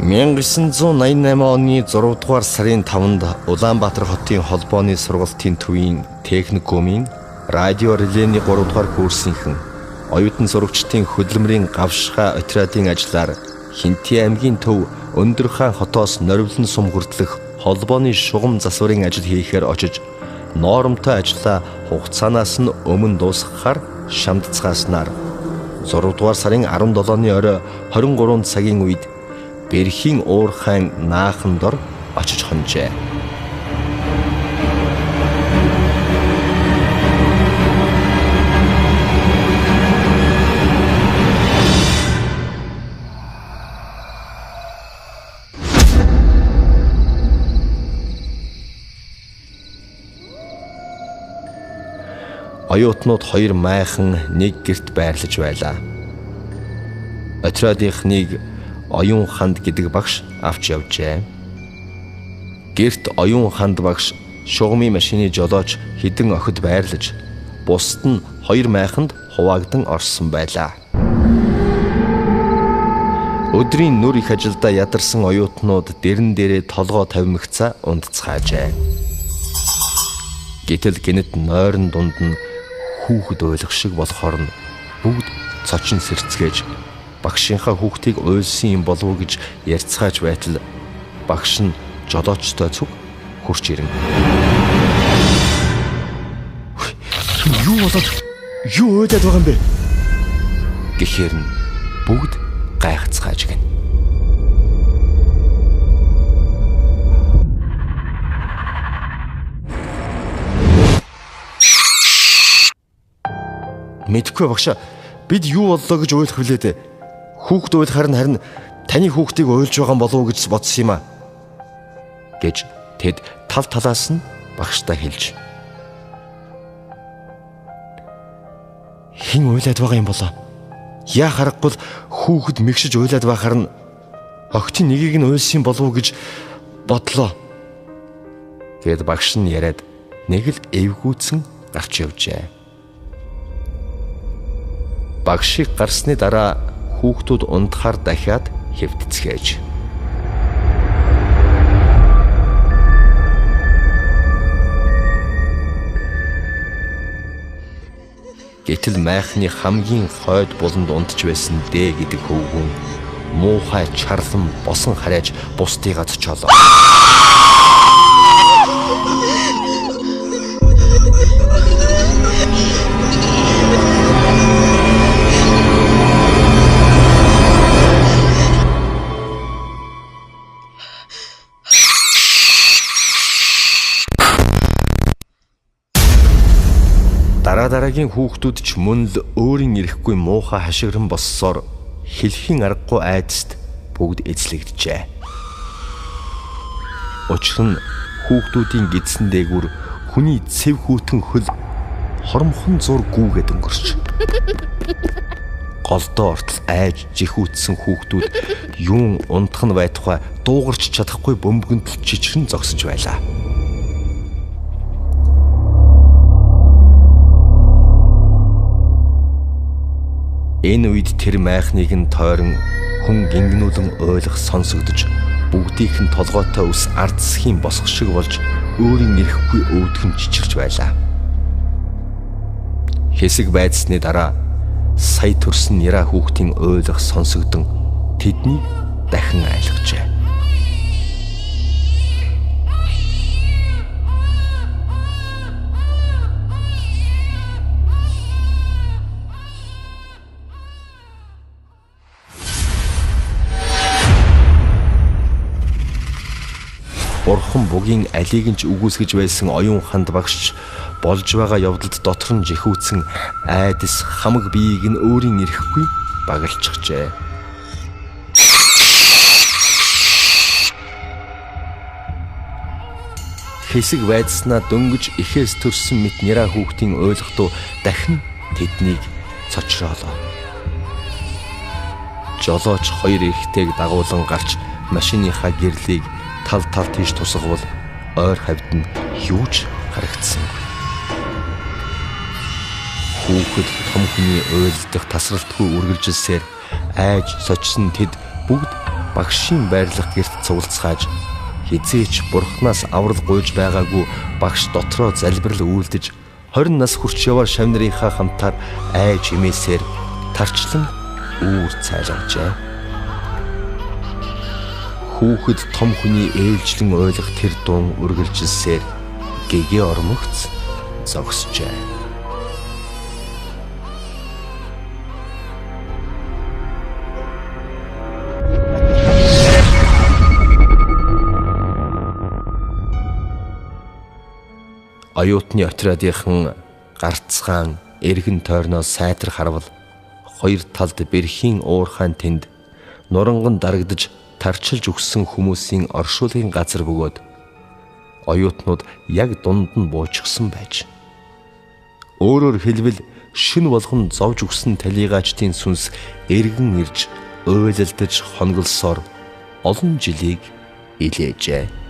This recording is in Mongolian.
1988 оны 6 дугаар сарын 5-нд Улаанбаатар хотын холбооны сургалтын төвийн техникумын радио релэний 3 дугаар курсийнхэн оюутан сурагчдын хөдөлмөрийн гавшгаа отрядын ажлаар Хинтээ аймгийн төв Өндөрхаан хотоос Норивлон сум хүртэлх холбооны шугам засварын ажил хийхээр очиж ноормтой ажлаа хугацаанаас нь өмнө дуусгахаар шамдцгааснаар 6 дугаар сарын 17-ны орой 23 цагийн үед Бэрхийн уурхайн наахан дор очиж хонжээ. Оюутнууд 2 майхан нэг гэрт байрлаж байлаа. Отрядынхныг Оюун ханд гэдэг багш авч явжээ. Гэрт Оюун ханд багш шугамын машины жолооч хідэн охид байрлаж, бусд нь 2 майханд хуваагдан орсон байлаа. Өдрийн нүр их ажилдаа ядарсан оюутнууд дэрэн дээрээ толгоо тавимгцаа унтцгаажээ. Гэтэл гэнэт нойрон дунд нь хүүхэд ойлгох шиг болохоор нь бүгд цочин сэрцгээж багшийнхаа хүүхдийг уйлсан юм болов уу гэж ярьцгааж байтал багш нь жолоочтой зүг хурч ирнэ. Юу болоод юу ойлаад байгаа юм бэ? Гэхээр нь бүгд гайхацгааж гэнэ. Мэдхгүй багшаа, бид юу боллоо гэж ойлгох хүлээд хүүхд уйлахаар харин таны хүүхдийг уйлж байгаа болов уу гэж бодсон юм а гэж тэд тав талаас нь багштай хэлж. Хин уйлаад байгаа юм болоо? Яа харахгүй хүүхэд мэгшиж уйлаад байхаар нь охтын нэгийг нь уйлсан болов уу гэж бодлоо. Гэт багш нь яриад нэг л эвгүүцэн гарч явжээ. Багшийг гарсны дараа хүүхдүүд унтахаар дахиад хэвтцгээж. Гэтэл майхны хамгийн хойд буланд унтж байсан дээ гэдэг хөвгүүн муухай чарлан босон харайж бусдыгаа цочоолоо. Дараагийн хүүхдүүд ч мөн л өөрийн ирэхгүй муухай хашгиран боссоор хэлхийн аргагүй айдаст бүгд эзлэгдэжээ. Учир нь хүүхдүүдийн гидсэн дээгүүр хүний цэв хүүтэн хөл хормхон зур гүүгээд өнгөрч. Голдоо ортол айж жихүүцсэн хүүхдүүд юун унтах нь байтугай дуугарч чадахгүй бөмбөгөнд чичрэн зогсож байлаа. Энэ үед тэр майхныг нь тойрон хүн гингнүүлэн ойлгох сонсогдож бүгдийнх нь толгойтой ус ардсхийн босох шиг болж өөрийн ирэхгүй өвдгөн чичирч байлаа. Хэсэг байцсны дараа сая төрсөн яра хүүхдийн ойлгох сонсогдсон тэднийг дахин айлгажээ. Бурхан бүгийн алийг нь ч үгүйсгэж байсан Оюун ханд багш болж байгаа явдалд дотор нь жихүүцэн айдас хамаг биеийг нь өөрийн ирэхгүй багалчихжээ. Хэсэг байцснаа дөнгөж ихээс төрсөн мэт нэраа хүүхдийн ойлгохтуу дахин тэднийг цочроолоо. Жолооч 2 эрэгтэйг дагуулan гарч машиныхаа гэрлийг тал тийш тусгавал ойр хавьд нь юу ч харагдсангүй. Хүүхэд том хүний уйлдах тасралтгүй үргэлжилсээр айж сочсон тэд бүгд багшийн байрлах гэрт цуглацгааж хизээч бурхнаас аврал гуйж байгаагүй багш дотроо залбирал үйлдэж 20 нас хүрч яваар шав нарынхаа хамтаар айж имээсээр тарчлан үүр цайлгажээ. Хүүхэд том хүний ээлжлэн ойлгох тэр дуун үргэлжилсээр гэгээ ормогц зогсжээ. Оюутны отрядынхан гарцгаан эргэн тойрноо сайтар харвал хоёр талд бэрхийн уурхайн тэнд нуранган дарагдж тарчилж өгсөн хүмүүсийн оршуулгын газар бөгөөд оюутнууд яг дунд нь буучихсан байж. Өөрөөр хэлбэл шин болгон зовж өгсөн талигаачдын сүнс эргэн ирж уйлалдаж хонголсоор олон жилийг илээжээ.